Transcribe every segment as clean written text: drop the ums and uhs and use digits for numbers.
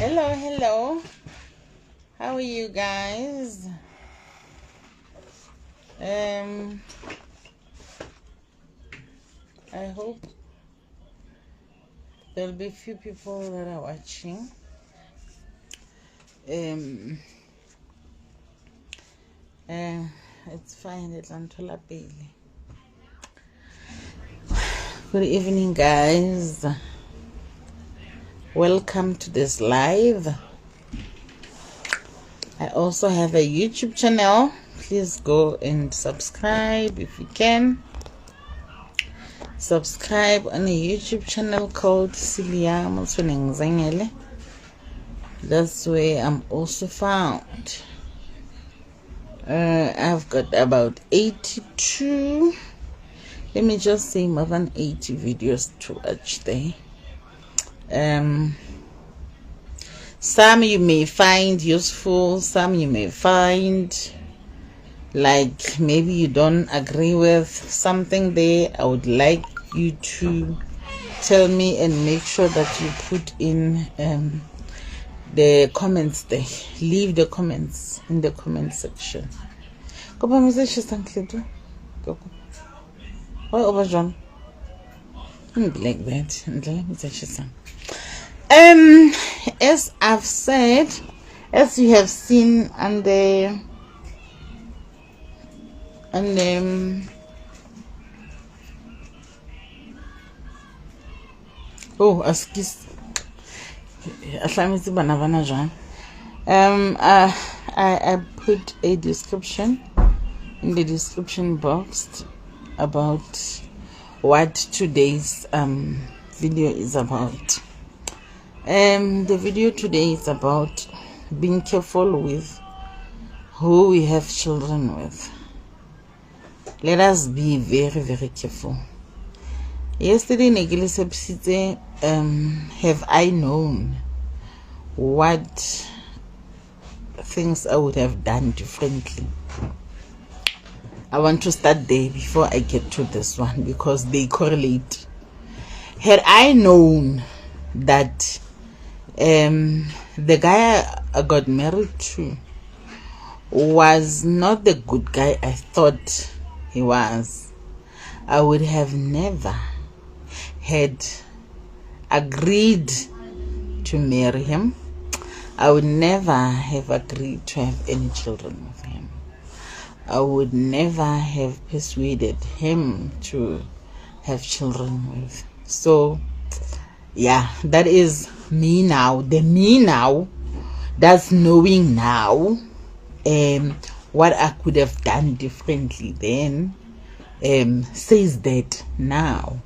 Hello. How are you guys? I hope there'll be a few people that are watching. It's fine. It's Untitled Chapter. Good evening, guys. Welcome to this live. I also have a YouTube channel. Please go and subscribe if you can. Subscribe on a YouTube channel called Silia Motsunengzengele. That's where I'm also found. I've got about 82. Let me just say more than 80 videos to watch there. Some you may find useful, some you may find like maybe you don't agree with something there. I would like you to tell me and make sure that you put in the comments there. Leave the comments in the comment section. Why over John? Like that. As I've said, as you have seen on the I put a description in the description box about what today's video is about. The video today is about being careful with who we have children with. Let us be very, very careful. Yesterday, have I known what things I would have done differently? I want to start there before I get to this one because they correlate. Had I known that the guy I got married to was not the good guy I thought he was, I would have never had agreed to marry him. I would never have agreed to have any children with him. I would never have persuaded him to have children with. So yeah, that is me now. The me now, that's knowing now what I could have done differently then, says that now.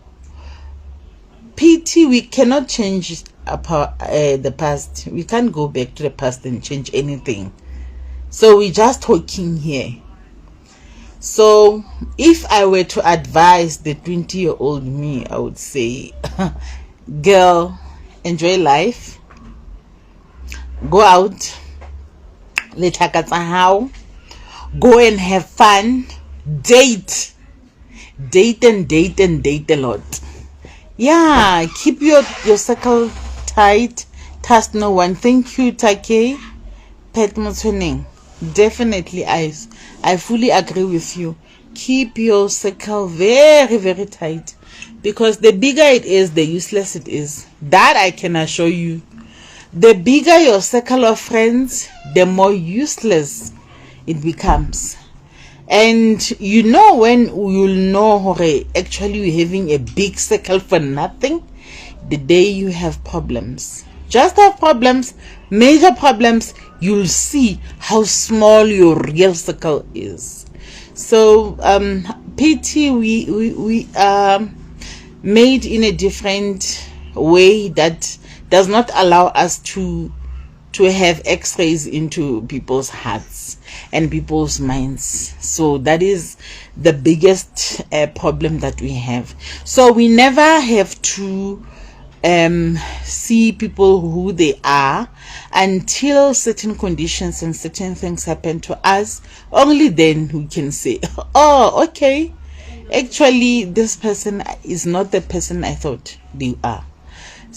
PT, we cannot change the past. We can't go back to the past and change anything. So we're just talking here. So if I were to advise the 20-year-old me, I would say, girl, enjoy life. Go out. Go and have fun. Date a lot. Yeah, keep your circle tight. Trust no one. Thank you, Take. Pet Motsuning. Definitely, I fully agree with you. Keep your circle very, very tight, because the bigger it is, the useless it is. That I can assure you. The bigger your circle of friends, the more useless it becomes. And you know when you'll know actually you're having a big circle for nothing? The day you have problems. Just have problems, major problems, you'll see how small your real circle is. So PT, we are made in a different way that does not allow us to have x-rays into people's hearts and people's minds. So that is the biggest problem that we have. So we never have to see people who they are until certain conditions and certain things happen to us. Only then we can say, oh, okay, actually this person is not the person I thought they are.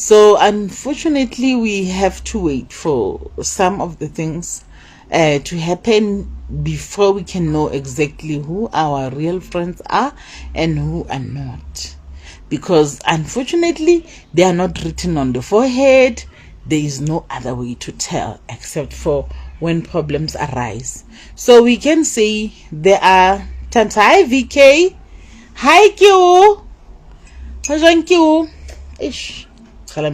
So unfortunately, we have to wait for some of the things to happen before we can know exactly who our real friends are and who are not, because unfortunately they are not written on the forehead. There is no other way to tell except for when problems arise. So we can say there are times. Hi VK, hi Q, thank you. Ish, so ke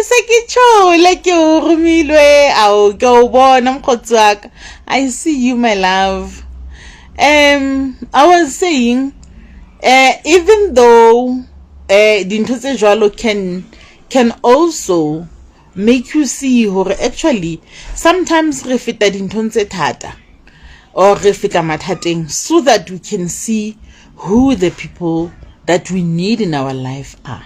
se ke tshole ke o romilwe ao ke o bona mkhotsi wa ka. I see you, my love. I was saying even though dintho tse jwalo can also make you see hore actually sometimes re feta dinthong tse thata or re feta mathateng so that we can see who the people that we need in our life are.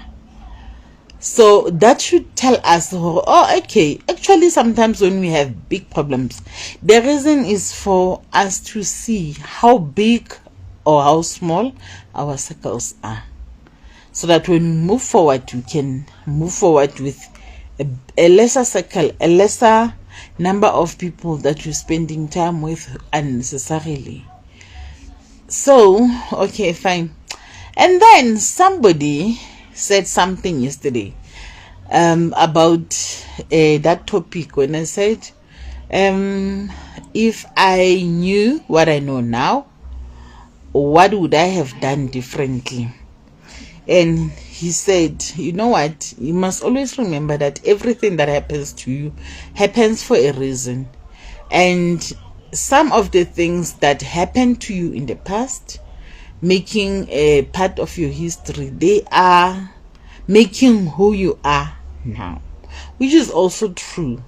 So that should tell us, oh, okay, actually sometimes when we have big problems, the reason is for us to see how big or how small our circles are, so that when we move forward, we can move forward with a lesser circle, a lesser number of people that you're spending time with unnecessarily. So, okay, fine. And then somebody said something yesterday about that topic when I said, if I knew what I know now, what would I have done differently? And he said, you know what, you must always remember that everything that happens to you happens for a reason. And some of the things that happened to you in the past, making a part of your history, they are making who you are now, which is also true.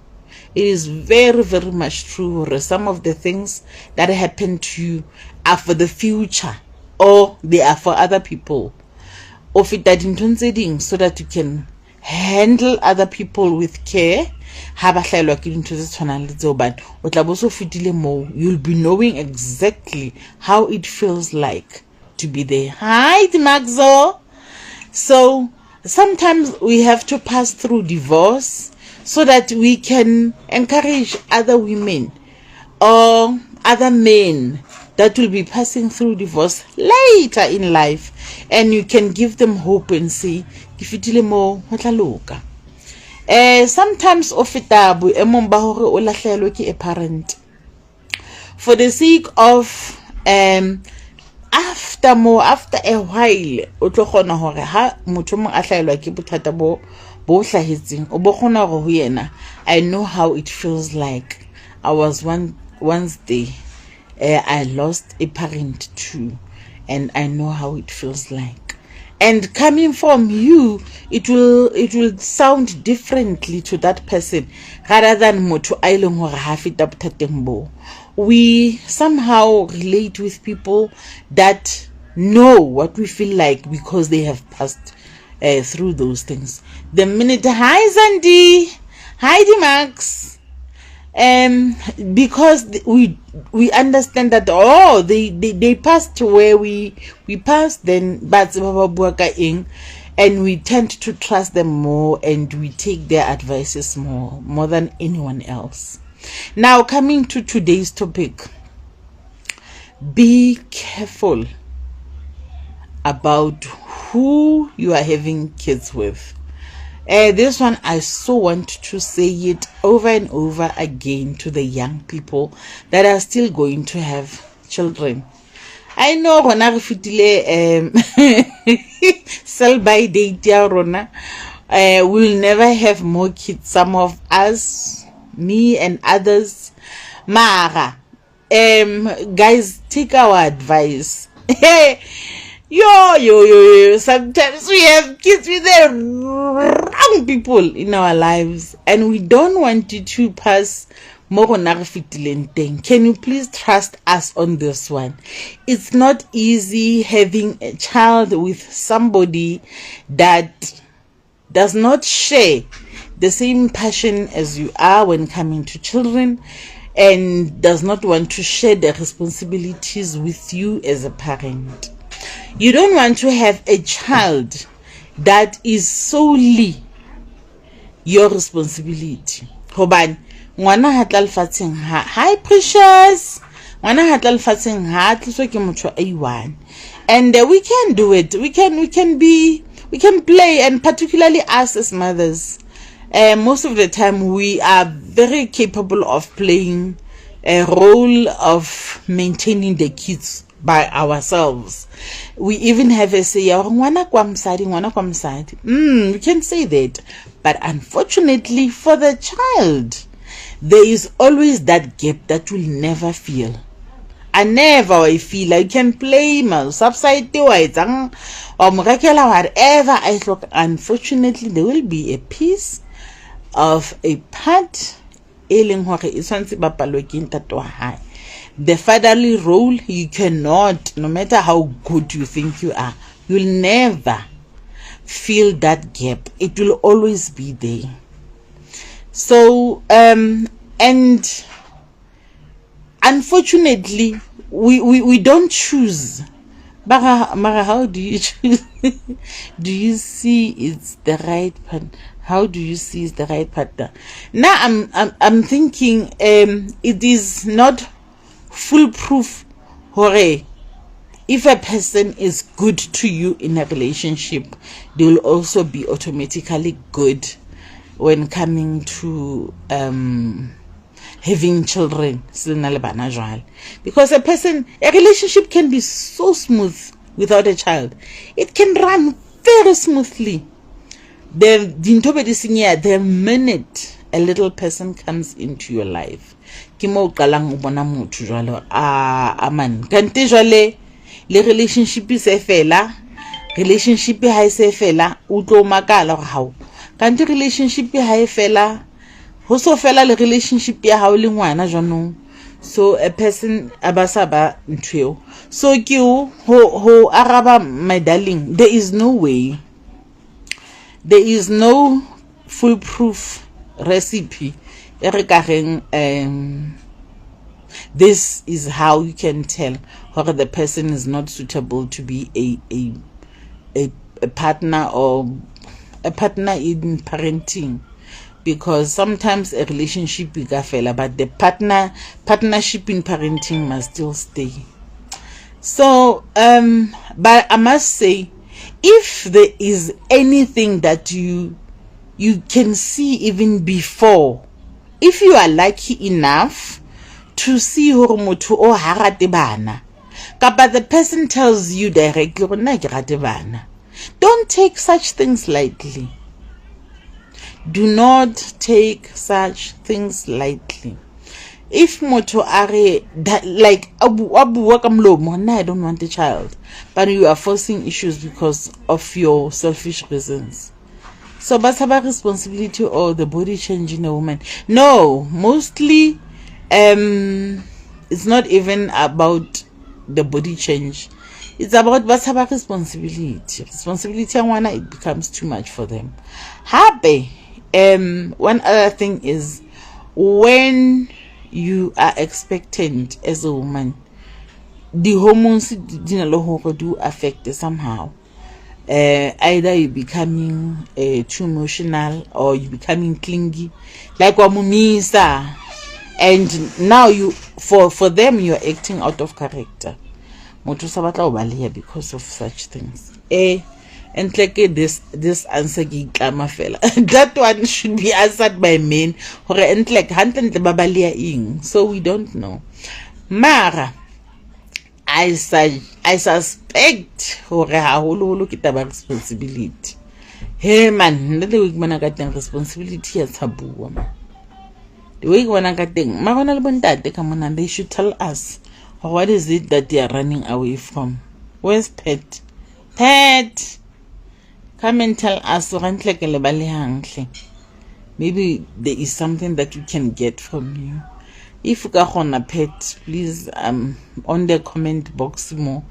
It is very, very much true. Some of the things that happen to you are for the future, or they are for other people, or fit that in so that you can handle other people with care. You'll be knowing exactly how it feels like to be there. Hi, Maxo. So sometimes we have to pass through divorce so that we can encourage other women or other men that will be passing through divorce later in life, and you can give them hope and say, sometimes a parent for the sake of after a while o tlo gona hore ha motho mo a hlaelwa ke bothata bo hlahetseng o bo gona go yena. I know how it feels like. I was once there. I lost a parent too, and I know how it feels like. And coming from you, it will sound differently to that person rather than motho a ileng hore ha feta bothateng bo. We somehow relate with people that know what we feel like because they have passed through those things. The minute, hi Zandi, hi Max, because we understand that they passed where we passed, then but and we tend to trust them more, and we take their advices more than anyone else. Now, coming to today's topic, be careful about who you are having kids with. This one, I so want to say it over and over again to the young people that are still going to have children. I know when I fitile sell by date we'll never have more kids. Some of us, me and others, Mara, guys, take our advice. Yo, sometimes we have kids with the wrong people in our lives, and we don't want you to pass more on our thing. Can you please trust us on this one? It's not easy having a child with somebody that does not share the same passion as you are when coming to children. and does not want to share the responsibilities with you as a parent. You don't want to have a child that is solely your responsibility. Hobane ngwana ha tla lefatsheng ha, hi precious, ngwana ha tla lefatsheng ha tliswa ke motho a i1, and we can do it. We can play, and particularly us as mothers, most of the time we are very capable of playing a role of maintaining the kids by ourselves. We even have a say, ngwana kwa msadi, ngwana kwa msadi. We can say that, but unfortunately for the child, there is always that gap that will never feel. I never feel I can play my subside or whatever I look. Unfortunately, there will be a piece of a part the fatherly role. You cannot, no matter how good you think you are, you'll never feel that gap. It will always be there. So and unfortunately we don't choose. Mara, how do you choose? Do you see it's the right part? How do you see it's the right partner? Now I'm thinking it is not foolproof. Hooray! If a person is good to you in a relationship, they will also be automatically good when coming to having children. Because a relationship can be so smooth without a child. It can run very smoothly. The minute a little person comes into your life, le relationship is a fela, relationship ha se fela, o tlo makala how kanti relationship ha e fela, ho so fela le relationship ya hao le ngwana jwanong. So a person abasaba ntweo. So ke ho araba, my darling, there is no way, there is no foolproof recipe. This is how you can tell whether the person is not suitable to be a partner or a partner in parenting, because sometimes a relationship is fella, but the partnership in parenting must still stay. So but I must say, if there is anything that you can see even before, if you are lucky enough to see hore motho o harate bana, but the person tells you directly, don't take such things lightly. Do not take such things lightly. If motho are that, like abu wakamlomo, I don't want a child, but you are forcing issues because of your selfish reasons. So but have responsibility or the body changing a woman. No, mostly it's not even about the body change. It's about basaba responsibility. Responsibility and it becomes too much for them. Happy. One other thing is, when you are expectant as a woman, the hormones do affect it somehow. Either you becoming too emotional or you becoming clingy, like wamumisa, and now you for them you're acting out of character. Because of such things. And like this answer that one should be answered by men, so we don't know. Mara, I suspect responsibility. Hey man, the week when I got responsibility as tabu. The week when I got thing, they should tell us what is it that they are running away from. Where's Pet? Pet, come and tell us. Maybe there is something that we can get from you. If you got on a Pet, please on the comment box more.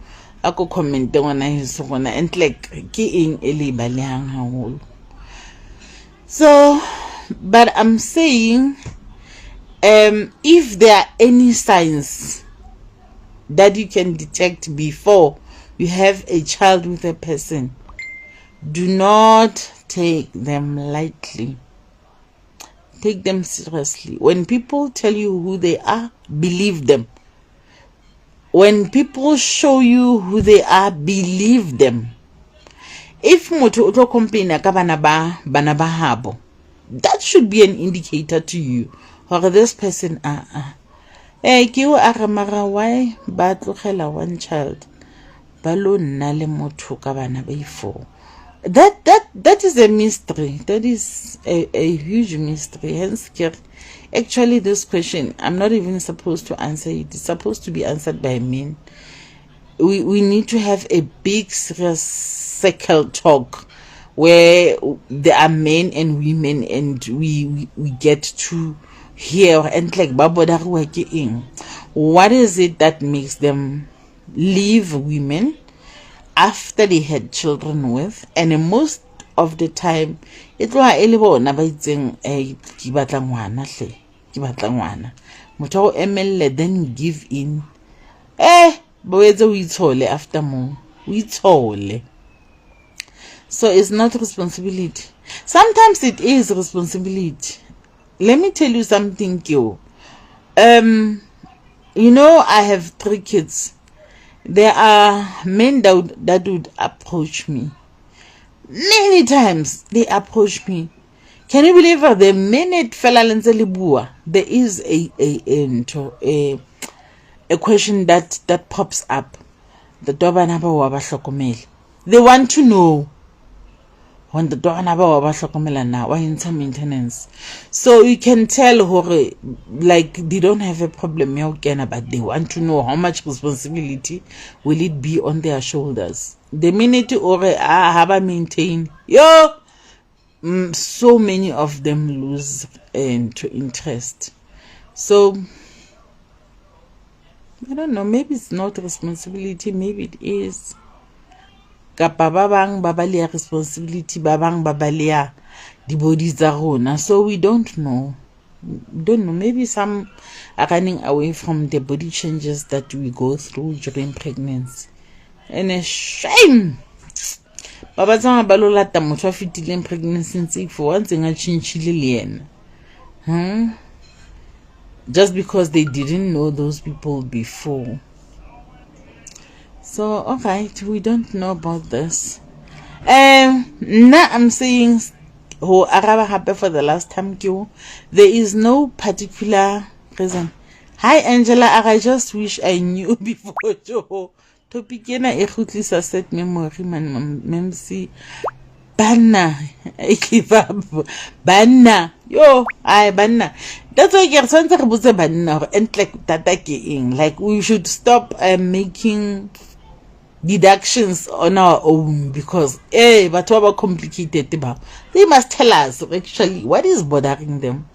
I could comment on and like keying Eli Balihang. So, but I'm saying if there are any signs that you can detect before you have a child with a person, do not take them lightly. Take them seriously. When people tell you who they are, believe them. When people show you who they are, believe them. If motho o tlo complain ka bana ba habo, that should be an indicator to you or this person ke o agamara why ba tlogela one child ba lo nna le motho ka bana ba ifo. That is a mystery. That is a huge mystery. Hence, actually, this question, I'm not even supposed to answer it. It's supposed to be answered by men. We need to have a big, serious circle talk where there are men and women, and we get to hear and like what is it that makes them leave women after they had children with, and most of the time it was elibona ba itseng ke batla ngwana hle ke batla ngwana motho o emelle then give in boetse o itshole after mo o itshole. So it's not responsibility. Sometimes it is responsibility. Let me tell you something, Kyo. You know, I have 3 kids. There are men that would approach me. Many times they approach me. Can you believe it? The minute fela lentse le bua, there is a question that pops up. The dobana ba wa ba hlokomele. They want to know when the dobana ba wa ba hlokomela na wa inter maintenance. So you can tell hore like they don't have a problem but they want to know how much responsibility will it be on their shoulders. The minute or have I maintain so many of them lose to interest. So I don't know, maybe it's not responsibility, maybe it is. Kapa babang babalia responsibility, babang babalia the bodies are rona. So we don't know. Maybe some are running away from the body changes that we go through during pregnancy. And a shame. Baba tsama balolata motho a fitileng pregnancy ntse for once nga chinchile le yena. Just because they didn't know those people before. So alright, we don't know about this. Now I'm saying who araba happy for the last time there is no particular reason. Hi Angela, I just wish I knew before topic ena e khutlisa set memory man memsi banna give up banna yo ai banna. That's why ke tsantse re botse banna and like tata ke eng, like we should stop making deductions on our own because but what complicated about they must tell us actually what is bothering them,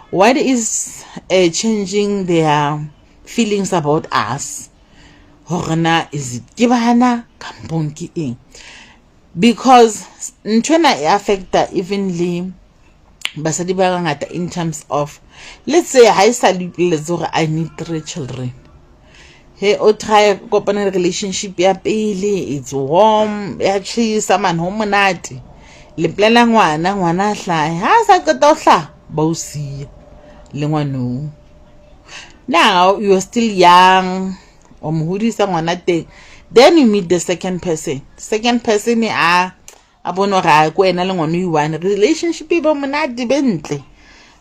what is changing their feelings about us. Horna is it gibana kampon ki eng, because ntwena e affecta evenly basadi ba ngata in terms of, let's say I need 3 children. Hey, o try kopana relationship ya pele, it's warm, actually someone homonate le plela ngwana hlae ha sa qeta o hla ba o siya le ngwano. Now you are still young o mohudisa ngwana teng, then you meet the second person a bona ga ko ena le ngwana one relationship e ba monate bentle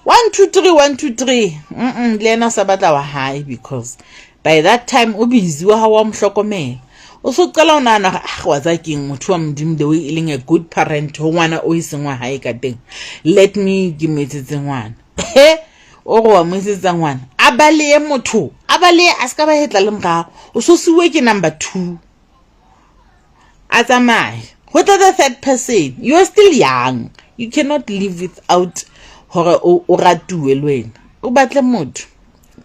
1 2 3 1 2 3 le ena sa batla wa high, because by that time o busy wa wa mhlokomela o so qala ona na wa tsa keng motho wa mdim the way ileng a good parent ho ngwana o isengwa high ka teng, let me give me tse ngwana o go wa motsetsa ngwana abale motho abale a ska ba hetla le mra o so siwe ke number 2 a tsamaya what are the third person. You are still young, you cannot live without hore o ratuwe lwena o batle motho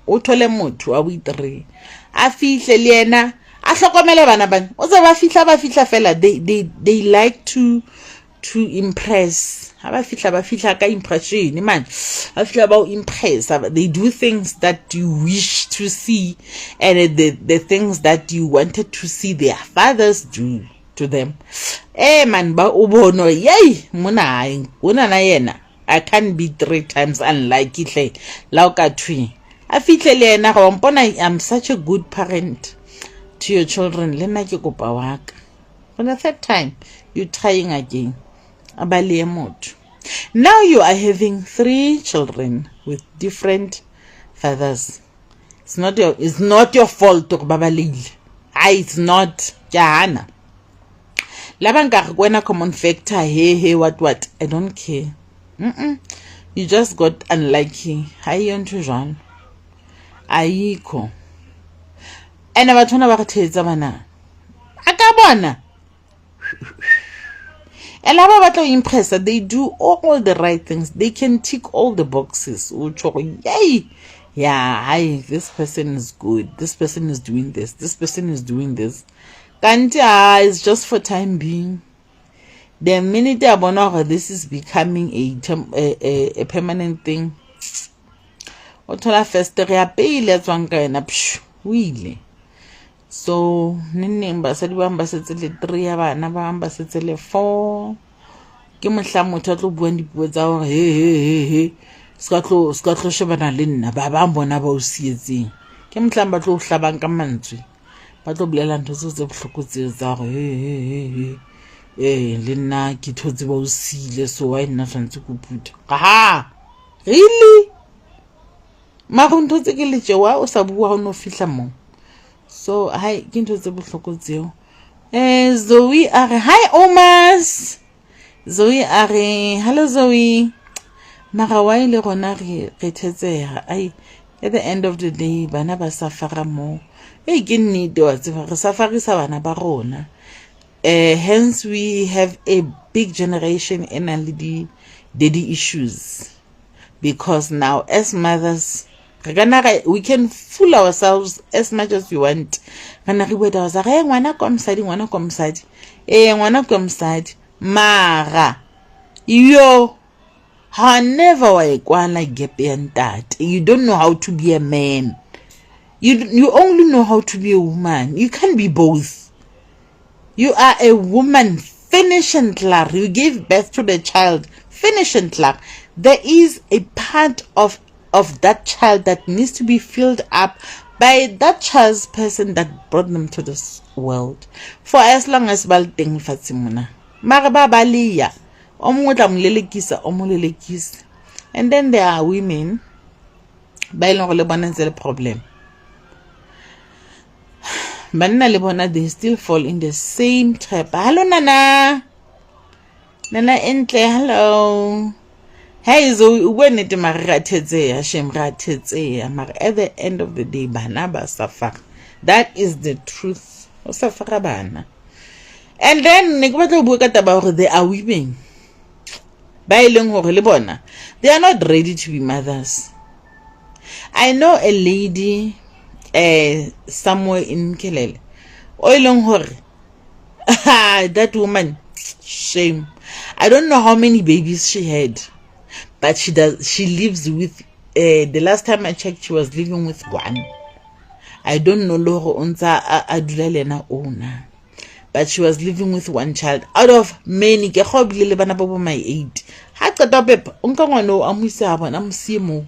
o thole motho a buitre a fihle le yena a hlokomele bana o tsa ba fihla fela they like to impress ba fitla ka impression man ba fitla about impress. They do things that you wish to see, and the things that you wanted to see their fathers do to them. Man ba ubono yay mona na yena I can't be 3 times unlike ihle la ka twi a fitle le yena go mpona I'm such a good parent to your children. Le nna ke kopa wa ka for the 3rd time you trying again. Abale motho. Now you are having 3 children with different fathers. It's not your fault to babalile. It's not jana. Labanga kwena common factor hey what I don't care. You just got unlucky. Hayi onto jwana. Ayikho. Ena bathona ba rethetsa bana. Akabona. And about impress that they do all the right things. They can tick all the boxes. Yay! Yeah, hi, this person is good. This person is doing this. This person is doing this. Kanta is just for time being. The minute this is becoming a permanent thing. Otola first pele tswanga psh wile. So nne basadi ba mbasetse le 3 ya bana ba mbasetse le 4 ke mohla motho tlo bua dipuo tsa hore he ska tlo shebana le nna ba bona ba o sietseng ke mohla ba tlo hlabang ka mantswe ba tlo bolela ntho tse bohlokotse tsa hore le nna ke thotse ba o sile so why nna tshwantse go putha ha really ma go ntotse ke le tsewa o sa bua ho no fihla mo. So hi kinto tse bohloko tseo. Zoe are hi Omas. Zoe are hello Zoe. Mara wa ile gona re thetseha ai at the end of the day bana ba safara mo. Ke nnete wa tseba re safarisa bana ba rona. Hence we have a big generation in already daddy issues, because now as mothers we can fool ourselves as much as we want. Ngwana komsadi mara yo never like gap and that you don't know how to be a man. You only know how to be a woman. You can't be both. You are a woman, finish and clar. You gave birth to the child, finish and clar. There is a part of that child that needs to be filled up by that child's person that brought them to this world. For as long as balteng fatsimuna mara ba baliya omongwe tla molelekisa o molelekisa. And then there are women ba ileng go le bona ntse le problem banna le bona, they still fall in the same trap. Hello nana entle, hello. Hey, so when it maratete, Hashem ratete, mar at the end of the day, banaba suffer. That is the truth. Suffer bana. And then Nikwato Bukat about they are women. Bailung or Libona. They are not ready to be mothers. I know a lady somewhere in Kelele. Oilong hor. That woman, shame. I don't know how many babies she had. But she lives with the last time I checked she was living with 1. I don't know Loro Unza Adulelena Ona. But she was living with 1 child out of many. Ke go bile le bana ba bo my 8. Ha qeta pepa onka ngwana o amuisa bona mosimo.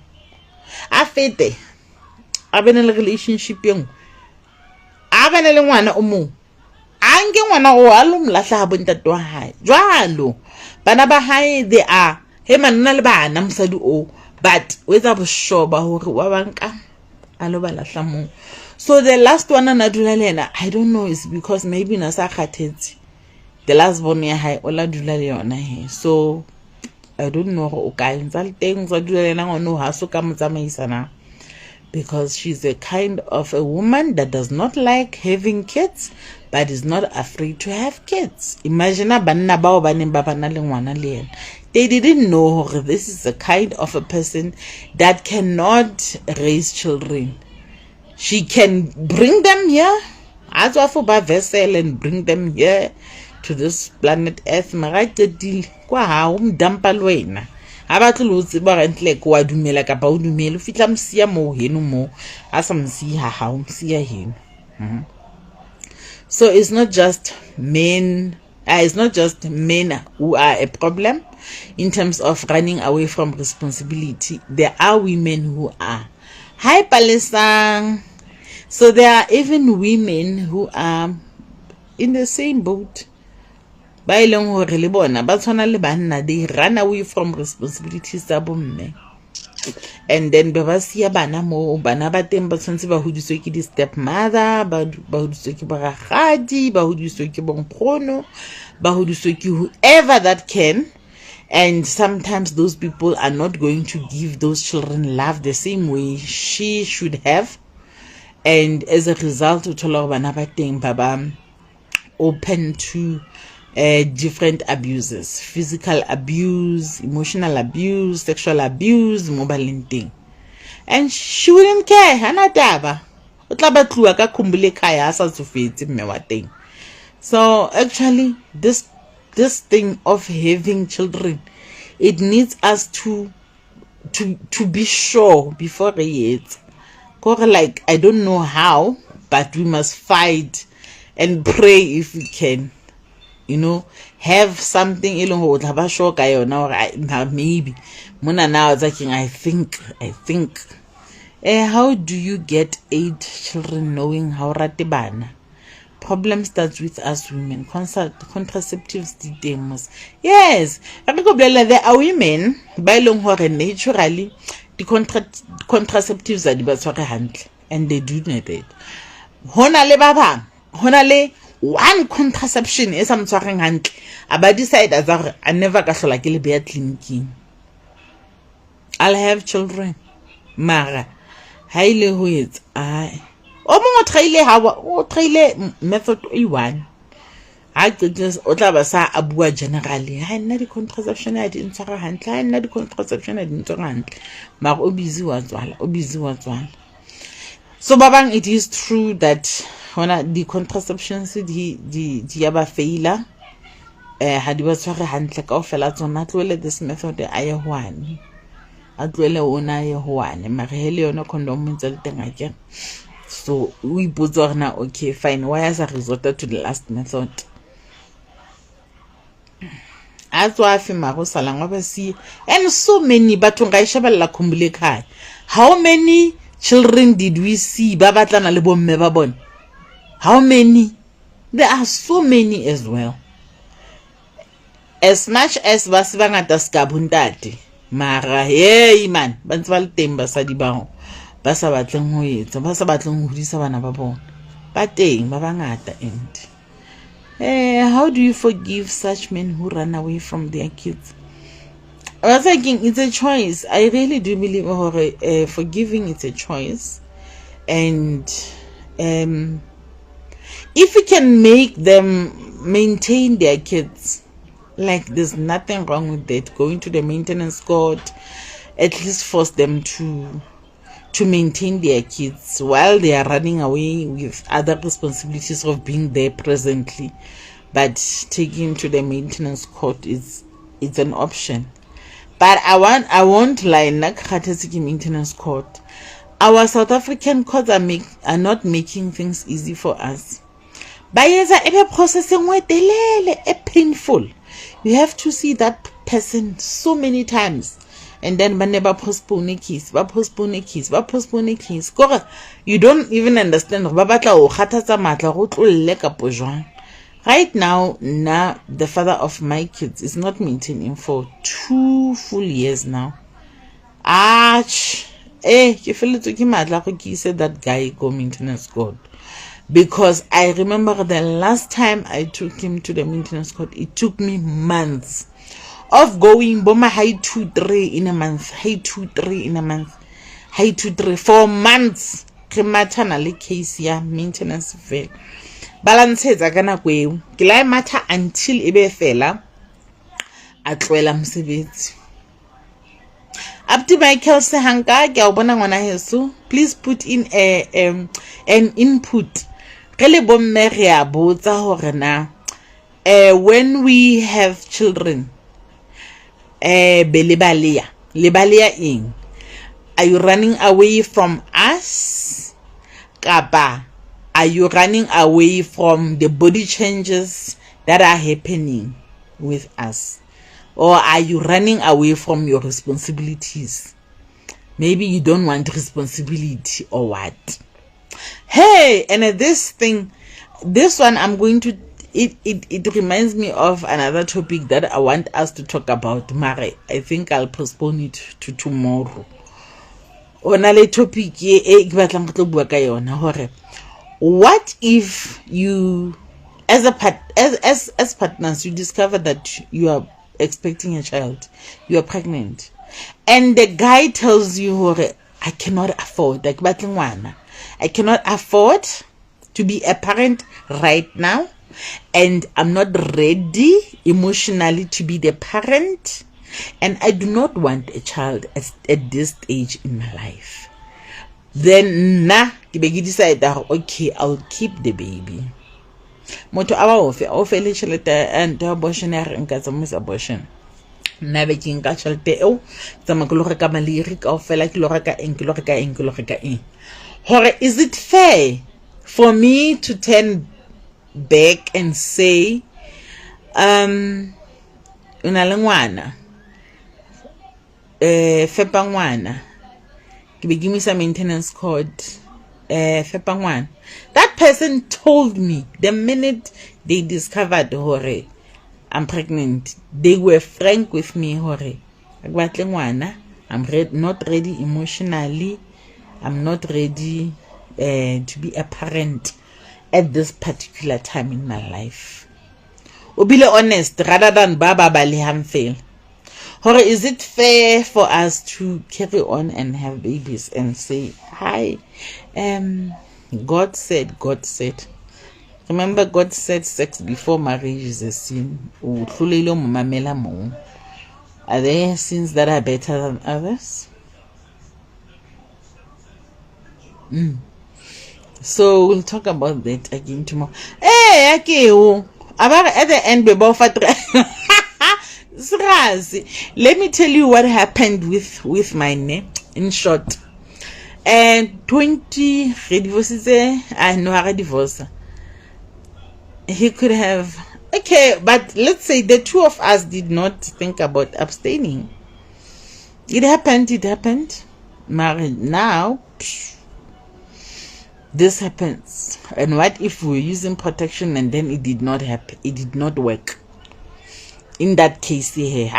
A fete. A bene le relationship yeng. A bene le ngwana o mo. A nke ngwana o a lo mlatla ha bontate wa hae. Jwalo bana ba hae they are manna le bana mosadi o, but wetsa boshoba hore wa banka alo ba lahla mo. So the last one na dula le yena, I don't know, is because maybe na sa khathetse the last born ya hae o la dula le yona he. So I don't know o ka ntsa le teng tsa dula le yena ngwana ha so ka motsamaisa na, because she's a kind of a woman that does not like having kids but is not afraid to have kids. Imagine banna bao ba neng ba bana le ngwana le yena. They didn't know this is a kind of a person that cannot raise children. She can bring them here, as for by vessel and bring them here. to this planet Earth. Mara qetile kwa ha o mdampa le wena ha ba tlo tseba re ntle ko wa dumela ka ba o dumela o fitla msia mo heno mo a sa msi ha o msia heno. So it's not just men who are a problem in terms of running away from responsibility. There are women who are. Hi Palestine. So there are even women who are in the same boat. Ba ileng hore le bona ba tshwana le banna, they run away from responsibilities tsa bomme. And then ba siya bana mo bana ba teng ba tshwantse ba hodiswe ke di stepmother, ba hodiswe ke baragadi, ba hodiswe ke bonkgono, ba hodiswe ke whoever that can. And sometimes those people are not going to give those children love the same way she should have. And as a result, bana ba teng baba open to different abuses, physical abuse, emotional abuse, sexual abuse, mobile thing. And she wouldn't care. Hanataba. So actually this thing of having children, it needs us to be sure before it. Like, I don't know how, but we must fight and pray if we can. Have something maybe mona now thinking I think how do you get 8 children knowing how ratibana? Problem starts with us women. Contraceptives demos. Yes, there are women by long naturally the contraceptives are the and they do need it. Honale one contraception is I'm talking hand. About decide as I never got like a bear clinic. I'll have children. Mara. Highly who is I. More trailer how trailer method one. I could just otlabasa abua generally. I had the contraception I didn't talk a hand. I had the contraception I didn't talk a hand. Mar obizu was one. So babang, it is true that when the contraceptions the yaba failure had was very hand like off not well this method I one at well ona one marihele no condom again. So we both are now okay fine. Why has I resorted to the last method? As wife Maro Salangabasi and so many batunga shabala kumbulekai. How many children did we see babatana lebon mebabon? How many? There are so many as well. As much as basibangata skabundati mara hey man bantswal temba sa dibao ba sa batleng ho etsa ba sa batleng ho disa bana ba bona ba teng ba bangata. And how do you forgive such men who run away from their kids? I was thinking it's a choice. I really do believe forgiving is a choice. And if we can make them maintain their kids, like there's nothing wrong with that. Going to the maintenance court, at least force them to maintain their kids while they are running away with other responsibilities of being there presently. But taking to the maintenance court it's an option. But I won't lie, maintenance court. Our South African courts are not making things easy for us. Bayeza ebe processing painful. You have to see that person so many times. And then never postpone keys. You don't even understand. Right now, the father of my kids is not maintaining for 2 full years now. You feel it to said that guy go maintenance court. Because I remember the last time I took him to the maintenance court, it took me months of going boma high 2-3 in a month, high 2-3 in a month, high 2-3 for months. Maternal case ya maintenance fail. Balance heads agana kweu. Kila matter until ebe fela atloela msebetsi. Abdi Michael Sehanga ke a bona ngwana heso. Please put in an input. Re le bomme re a botsa hore na when we have children, belebalea ing. Are you running away from us? Kapa, are you running away from the body changes that are happening with us? Or are you running away from your responsibilities? Maybe you don't want responsibility or what? Hey, and this one I'm going to, it reminds me of another topic that I want us to talk about. Mare, I think I'll postpone it to tomorrow. Onale topic what if you as partners you discover that you are expecting a child, you are pregnant, and the guy tells you, I cannot afford, like I cannot afford to be a parent right now, and I'm not ready emotionally to be the parent, and I do not want a child at this stage in my life. Then decide that okay, I'll keep the baby. Moto awa le chelete and abortion abortion. Na be ke nka chelete eo tsa makolore ka maliri ka ofela ke lo reka eng. Hore, is it fair for me to turn back and say una le ngwana fepa ngwana give me some maintenance code fepa ngwana? That person told me the minute they discovered hore I'm pregnant, they were frank with me hore I'm not ready emotionally, I'm not ready to be a parent at this particular time in my life. Be honest rather than baba baliham fail. Or is it fair for us to carry on and have babies and say, hi, God said. Remember, God said sex before marriage is a sin. Are there sins that are better than others? So we'll talk about that again tomorrow. Hey, okay, at the end, let me tell you what happened with my name in short. And 20 I know I divorce. He could have, okay, but let's say the two of us did not think about abstaining. It happened. Married now, this happens. And what if we're using protection and then it did not happen? It did not work. In that case, we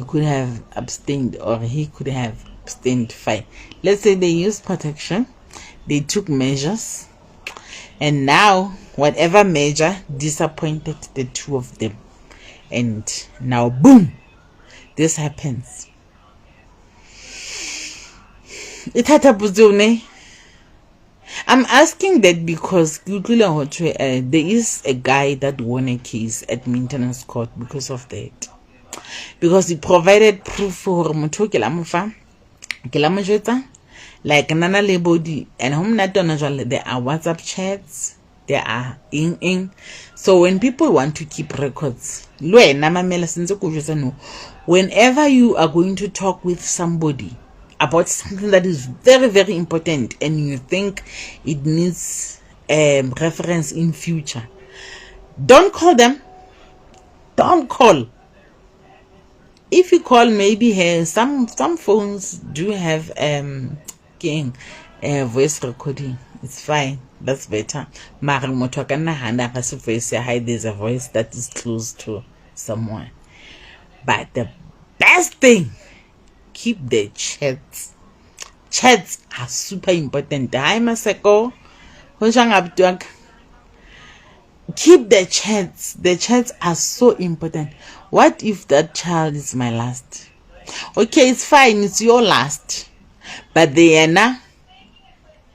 could have abstained, or he could have abstained. Fine. Let's say they used protection, they took measures, and now whatever measure disappointed the two of them, and now boom, this happens. I'm asking that because there is a guy that won a case at maintenance court because of that. Because he provided proof for like nana le body, and there are WhatsApp chats, there are in. So when people want to keep records, whenever you are going to talk with somebody about something that is very, very important and you think it needs reference in future, don't call them. Don't call. If you call, maybe some phones do have voice recording. It's fine. That's better. There's a voice that is close to someone. But the best thing, keep the chats. Chats are super important. Hi, Maseko. Keep the chats. The chats are so important. What if that child is my last? Okay, it's fine. It's your last. But then,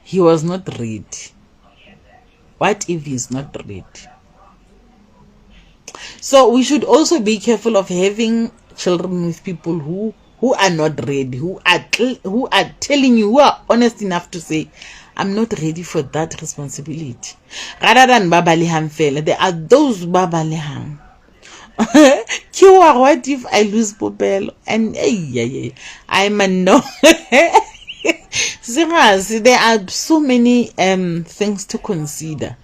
he was not ready. What if he's not ready? So we should also be careful of having children with people who are not ready, who are telling you, who are honest enough to say, I'm not ready for that responsibility. Rather than babalehang fela, there are those babalehang. What if I lose popelo? And I'm a no. Seriously, there are so many things to consider.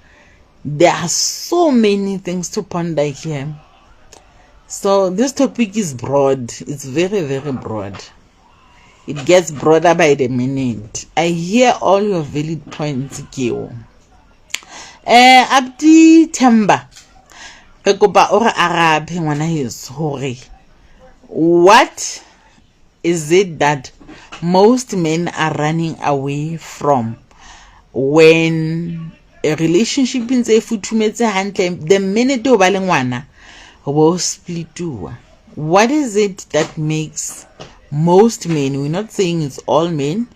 There are so many things to ponder here. So this topic is broad. It's very, very broad. It gets broader by the minute. I hear all your valid points, Keo. Abdi Temba. What is it that most men are running away from when a relationship in the minute you ba le ngwana bo split? What is it that makes most men, we're not saying it's all men,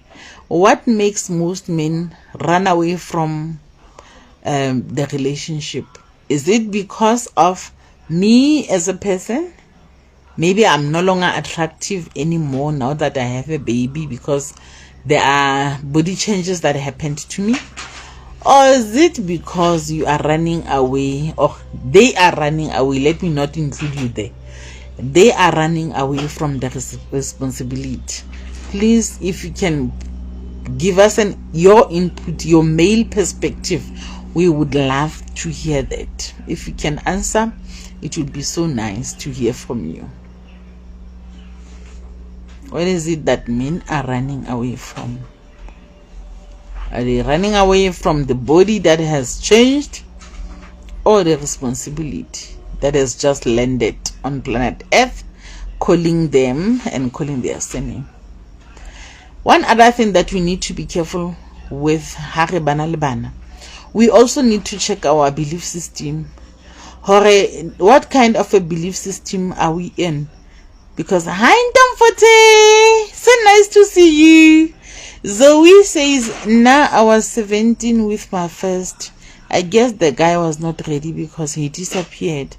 what makes most men run away from the relationship? Is it because of me as a person? Maybe I'm no longer attractive anymore now that I have a baby because there are body changes that happened to me? Or is it because you are running away, or they are running away? Let me not include you there. They are running away from the responsibility. Please, if you can give us your input, your male perspective, we would love to hear that. If you can answer, it would be so nice to hear from you. What is it that men are running away from? Are they running away from the body that has changed, or the responsibility that has just landed on planet Earth, calling them and calling their surname? One other thing that we need to be careful with, we also need to check our belief system. What kind of a belief system are we in? Because hi Ntomfote, so nice to see you. Zoe says, now I was 17 with my first. I guess the guy was not ready because he disappeared.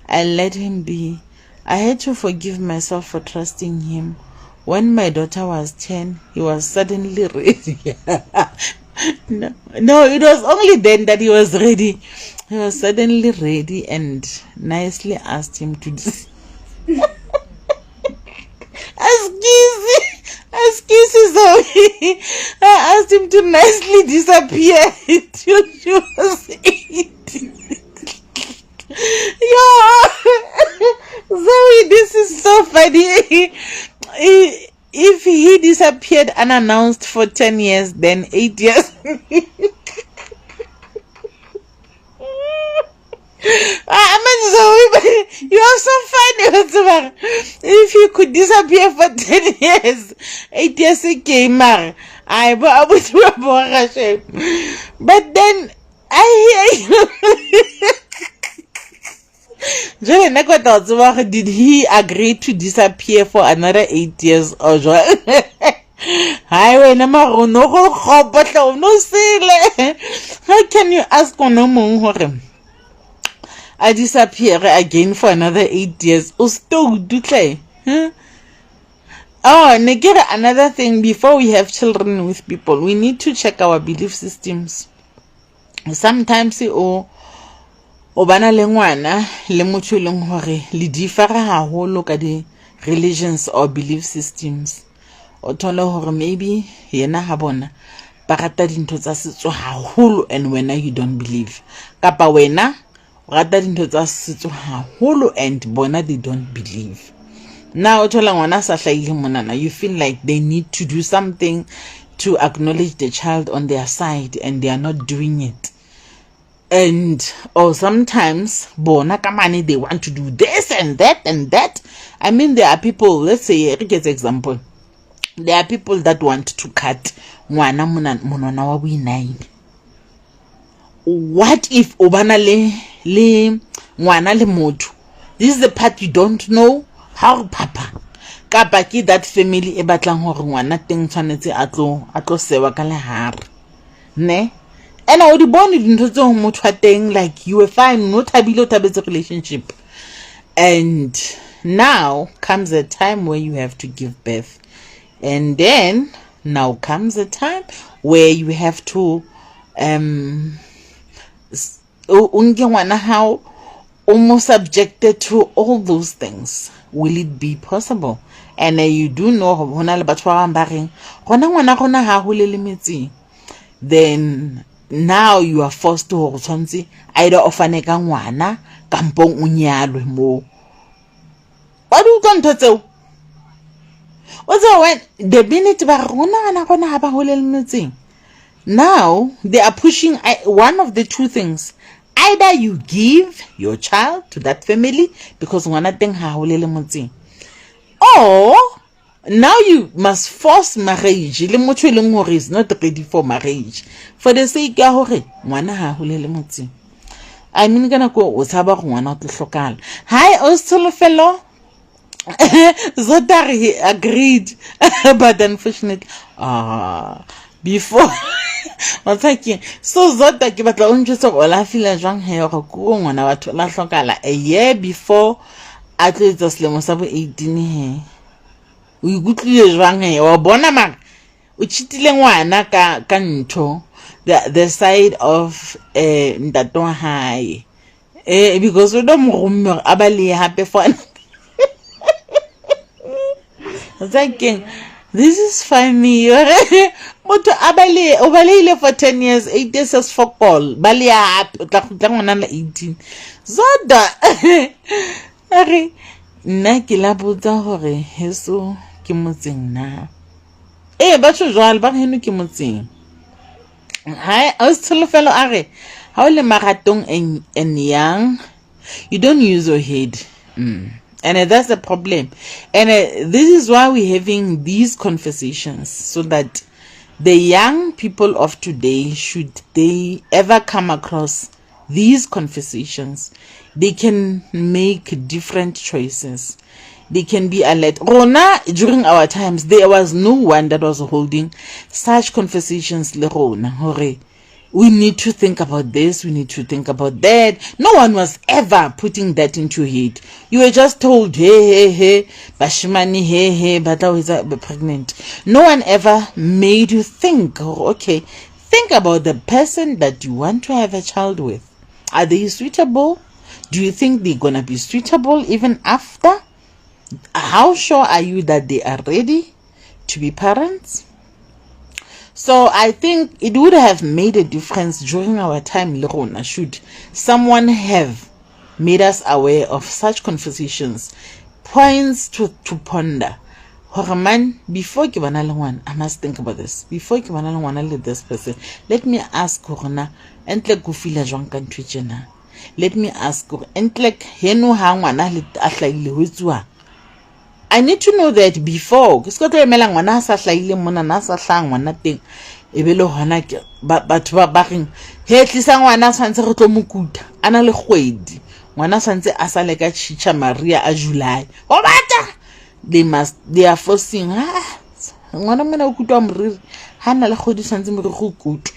I let him be. I had to forgive myself for trusting him. When my daughter was 10, he was suddenly ready. No, it was only then that he was ready. He was suddenly ready and nicely asked him to Excuse Zoe. I asked him to nicely disappear till she was 18. Zoe, this is so funny. If he disappeared unannounced for 10 years, then 8 years. Zoe, you are so funny. If you could disappear for 10 years, 8 years ago, but then did he agree to disappear for another 8 years or so? How can you ask on I disappear again for another 8 years? Huh? Oh, negate another thing. Before we have children with people, we need to check our belief systems. Sometimes obana le ngwana le motho leng hore le differa haholo ka di religions or belief systems. O thola hore maybe yena ha bona ba rata dintho tsa setso haholo, and wena you don't believe. Kapa wena rata dintho tsa setso haholo and bona they don't believe. Now thola ngwana sa hlaile monana, you feel like they need to do something to acknowledge the child on their side, and they are not doing it. And or sometimes bona kamane they want to do this and that and that. I mean, there are people, let's say get example, there are people that want to cut ngwana monana wa bo9. What if obana le ngwana le motho? This is the part you don't know. How papa kapa ke that family e batlang hore ngwana teng tshwanetse a tlo sewa ka lehare ne. And I would born into the like you were fine, not habile relationship. And now comes a time where you have to give birth. And then now comes a time where you have to how almost subjected to all those things. Will it be possible? And you do know then now you are forced to either ofane ka ngwana kampong o nyalwe mo. What do you want to what's when the minute now they are pushing one of the two things. Either you give your child to that family because or now you must force marriage. Le motho le ngore is not ready for marriage for the sake ya hore ngwana ha holele motse. I mean kana go o tshaba go ngwana o tlhokala. Hi also fellow Zotari he agreed but unfortunately before what's like so Zota ke batla o ntse o la fila jwang he go go ngwana batho la tlhokala a year before at least selemo sa bo 18 he o ikutlile jwang he wa bona mang o chitile ngwana ka ntho the side of ntate wa hae because we don't mo abale happy for thinking this is funny but abale for 10 years 8 years as for call bale happy o tla khutla ngwana la 18 zoda are nna ke la botsa hore heso ke motseng na ba tshwa jwale ba heno ke motseng hi o tsholo fellow are ha o le maratong en young you don't use your head and that's the problem and this is why we're having these conversations so that the young people of today, should they ever come across these conversations, they can make different choices. They can be alert. Rona, during our times, there was no one that was holding such conversations. Rona, we need to think about this, we need to think about that. No one was ever putting that into head. You were just told, hey, Bashimani, hey, but I was pregnant. No one ever made you think, okay, think about the person that you want to have a child with. Are they suitable? Do you think they're gonna be suitable even after? How sure are you that they are ready to be parents? So I think it would have made a difference during our time, Lerona, should someone have made us aware of such conversations, points to ponder. Man, before I must think about this. Before I let this person, let me ask Corona, and like Gufila John country jena. Let me ask her, and like Henu Hangwana Atla. I need to know that before. Because got to melang wana sa hlaile mona na sa hlang wana teng e be le hona ke batho ba reng he tlisa ngwana tshwantse re tlo mokuta ana le kgwedi ngwana tshwantse a sa le ka chicha Maria a July o bata they are forcing ngwana mena o kutwa moriri hana le kgwedi tshwantse mo re go kutu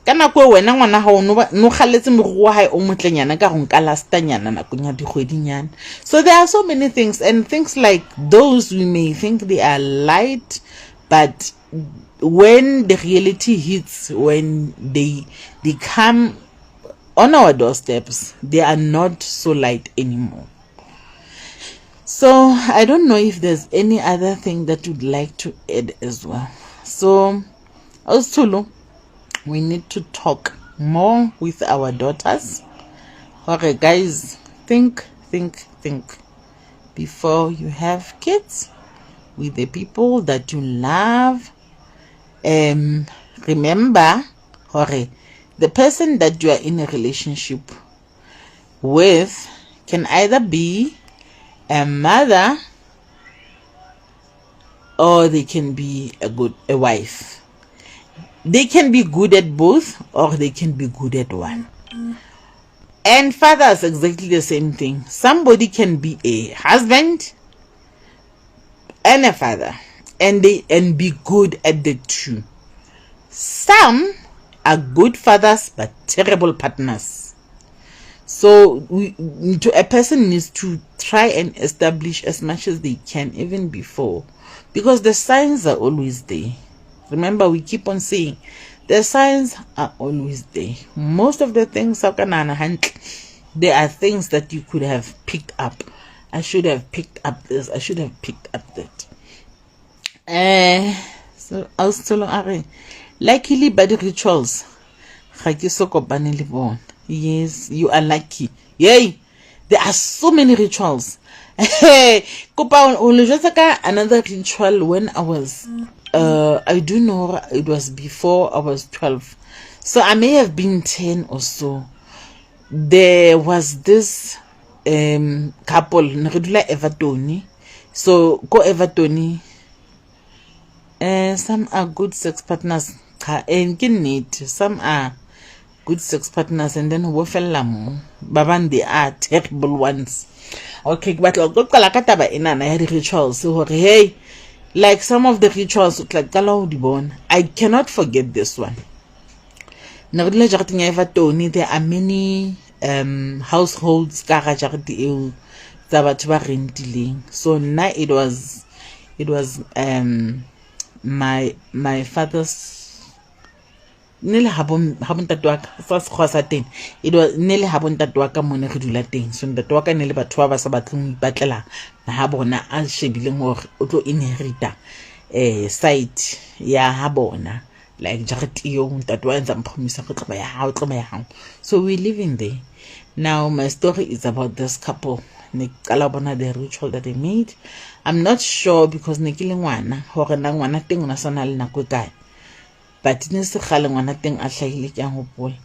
kana kwa wena ngwana ha o no khaletse mogwa wa hae o motlenyana ka go nka lastanyana na kunya dikgwedinyana. So there are so many things, and things like those we may think they are light, but when the reality hits, when they come on our doorsteps, they are not so light anymore. So I don't know if there's any other thing that you'd like to add as well. So also we need to talk more with our daughters. Okay, guys, think before you have kids with the people that you love. Remember, the person that you are in a relationship with can either be a mother or they can be a wife. They can be good at both, or they can be good at one. And fathers, exactly the same thing. Somebody can be a husband and a father, and be good at the two. Some are good fathers but terrible partners. So a person needs to try and establish as much as they can even before, because the signs are always there. Remember, we keep on saying the signs are always there. Most of the things there are things that you could have picked up. I should have picked up this, I should have picked up that. So I was telling luckily by the rituals, yes, you are lucky. Yay, there are so many rituals. Another ritual when I was I do know it was before I was 12, so I may have been 10 or so. There was this couple Nridula Evertoni. So go Evertoni. Some are good sex partners and some are good sex partners, and then baban they are terrible ones. Okay, but I'll go in and rituals. So hey, like some of the rituals like I cannot forget this one. There are many households so now it was my father's it was nearly habon tatwaka mone re dula teng, so tatwaka ne le batho ba ba sa batleng ipatlela ha bona a shebileng hore o tlo inherita site ya ha bona, like jarete yo tatwa ntsa mphomisa go tloba ya hao. So we living there now. My story is about this couple. Ne qala bona the ritual that they made. I'm not sure because ne ke le ngwana hore na ngwana teng ona sona le nako kae, but ne se khale ngwana teng a hlahile ke ang hopola.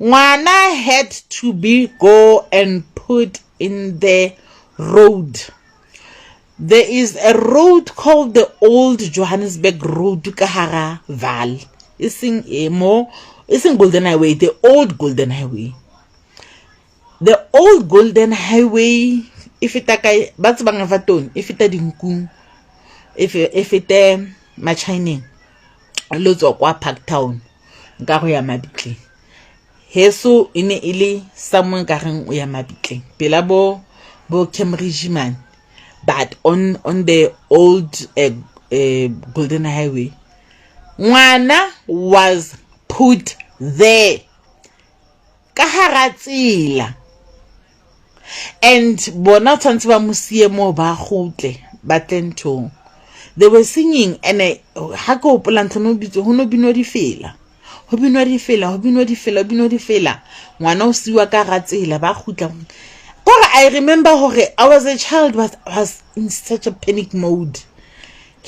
Ngwana had to go and put in the road. There is a road called the Old Johannesburg Road ka hara Val. Isn't Golden Highway, the Old Golden Highway. The Old Golden Highway, if it batse banga fatone, if it dinkung, if it machining, lots of Park Town, nka ya mabitli. Heso ine ili someone kareng ya mabitli. Pela bo Cambridge man, but on the Old Golden Highway, ngwana was put there. Kaharatsila. And bona tshwantse ba mosie mo ba gotle ba tlento. They were singing and ha go planta no bitso ho no bino di fela. Ho bino di fela ngwana o siwa ka ratsela ba gutla. I remember I was a child but I was in such a panic mode.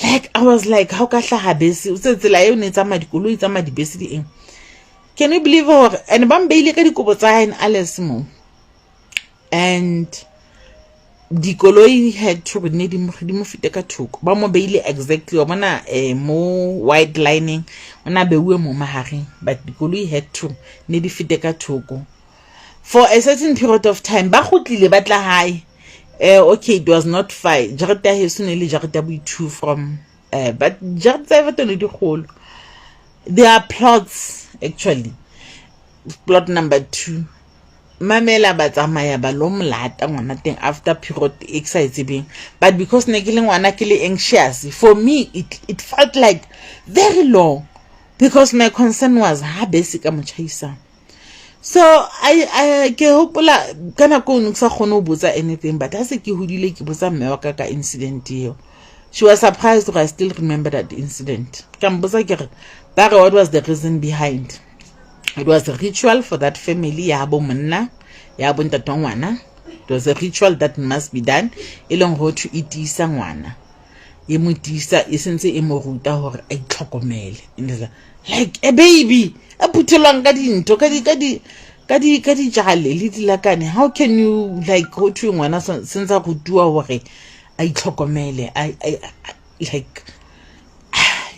Like I was like, how ka hlaha bese o tsetsela yo ne tsamaya dikoloi tsamaya dibese di eng. Can you believe and ba mbeile ka dikobo tsa hae alles mo. And dikoloi had to ne di mo fite ka thoko ba mo beile exactly wa bona mo wide lining ona bewe mo mahareng, but dikoloi had to ne di fite ka thoko for a certain period of time. Ba gotlile ba tla hae. Okay, it was not fine. Jarata heso ne le jarata bo 2 from but jarata evetone di kholo. There are plots actually. Plot number 2. Mamela batsamaya ba lo mlata ngwana teng after period exciting, but because ne ke le ngwana ke le anxious, for me it felt like very long because my concern was ha basic ka mochaisa. So I ke hopola kana ko nka khono botsa anything, but as ke hudile ke botsa mme wa ka incident eo. She was surprised that I still remember that incident. Kambosa ke ba re what was the reason behind. It was a ritual for that family ya bo monna ya bo ntate ngwana. It was a ritual that must be done elong ho to itisa ngwana e mutisa e sentse e mo ruta hore a itlhokomele, like a baby a puthelwang ka dinto ka di jale le dilakane. How can you like go to ngwana since a rutua hore a itlhokomele? I like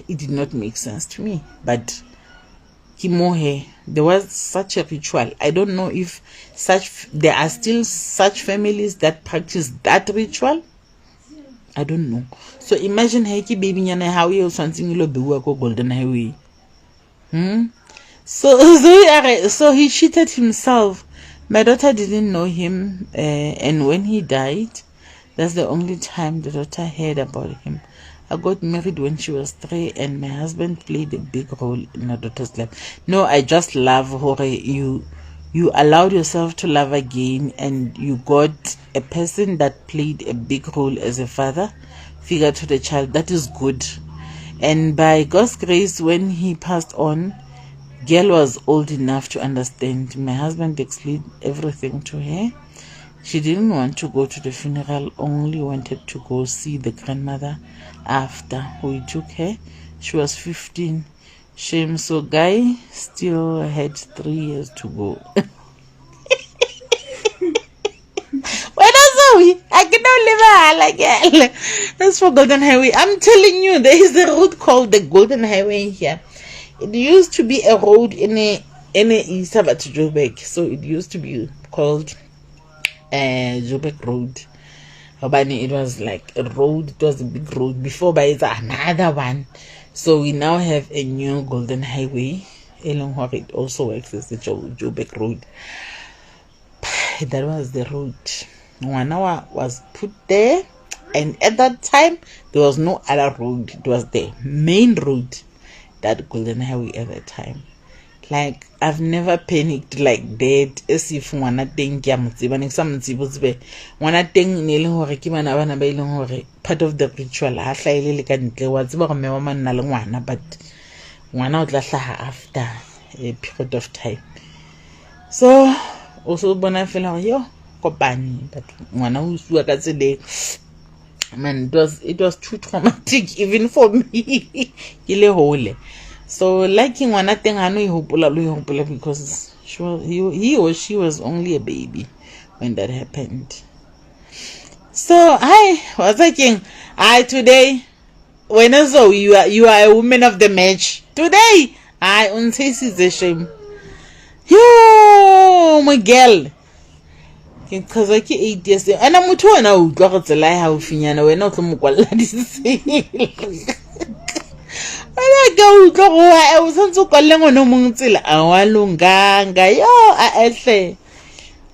it did not make sense to me, but there was such a ritual. I don't know if there are still such families that practice that ritual. I don't know. So imagine heki baby nyana how you something lo bewa ko Golden Highway. So he cheated himself. My daughter didn't know him, and when he died, that's the only time the daughter heard about him. I got married when she was 3, and my husband played a big role in our daughter's life. No, I just love how you allowed yourself to love again, and you got a person that played a big role as a father figure to the child. That is good. And by God's grace, when he passed on, girl was old enough to understand. My husband explained everything to her. She didn't want to go to the funeral, only wanted to go see the grandmother after we took her. She was 15. Shame, so guy still had 3 years to go. I cannot live a girl. That's for Golden Highway. I'm telling you, there is a road called the Golden Highway here. It used to be a road in a Isaba to Joburg, so it used to be called Joburg Road. It was like a road. It was a big road before, but it's another one. So we now have a new Golden Highway. It also works as the Joburg Road. That was the road. 1 hour was put there, and at that time there was no other road. It was the main road, that Golden Highway at that time. Like, I've never panicked like that, as if one thing part of the ritual but one out after a period of time. So also bona fela yo kopani, but ngwana o suwa ka tsele. Man, it was too traumatic even for me. So liking one thing I know because he or she was only a baby when that happened. So I was thinking, today when I saw you are a woman of the match. Today I unsay is a shame. Yo, my girl. Because I keep 8 years and I'm too now got to lie how finyana we're not I was on so calling no muntil awalunganga yo I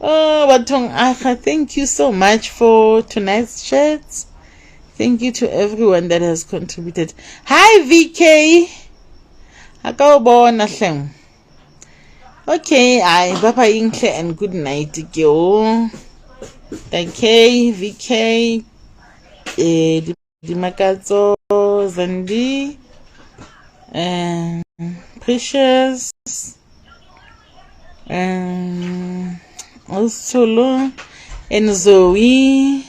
oh but thank you so much for tonight's chat. Thank you to everyone that has contributed. Hi VK. Akawubona. Okay, Baba Inkle and good night, girl. Okay, VK, Dimakazo, Zandi, Precious, also and Zoe,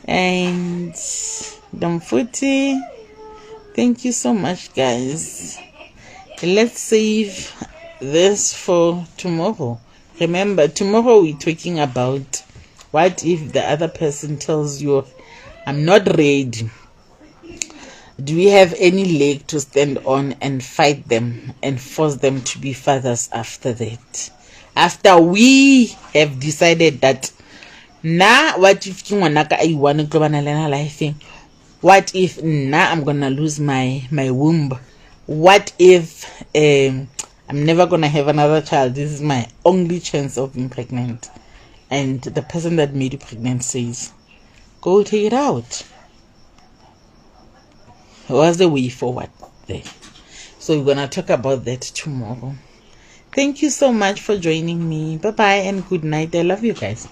and Damfuti. Thank you so much, guys. Let's save this for tomorrow. Remember, tomorrow we're talking about what if the other person tells you, I'm not ready. Do we have any leg to stand on and fight them and force them to be fathers after that? After we have decided that, what if what if I'm gonna lose my womb? What if I'm never gonna have another child? This is my only chance of being pregnant. And the person that made you pregnant says, go take it out. What's the way forward there? So we're gonna talk about that tomorrow. Thank you so much for joining me. Bye bye and good night. I love you guys.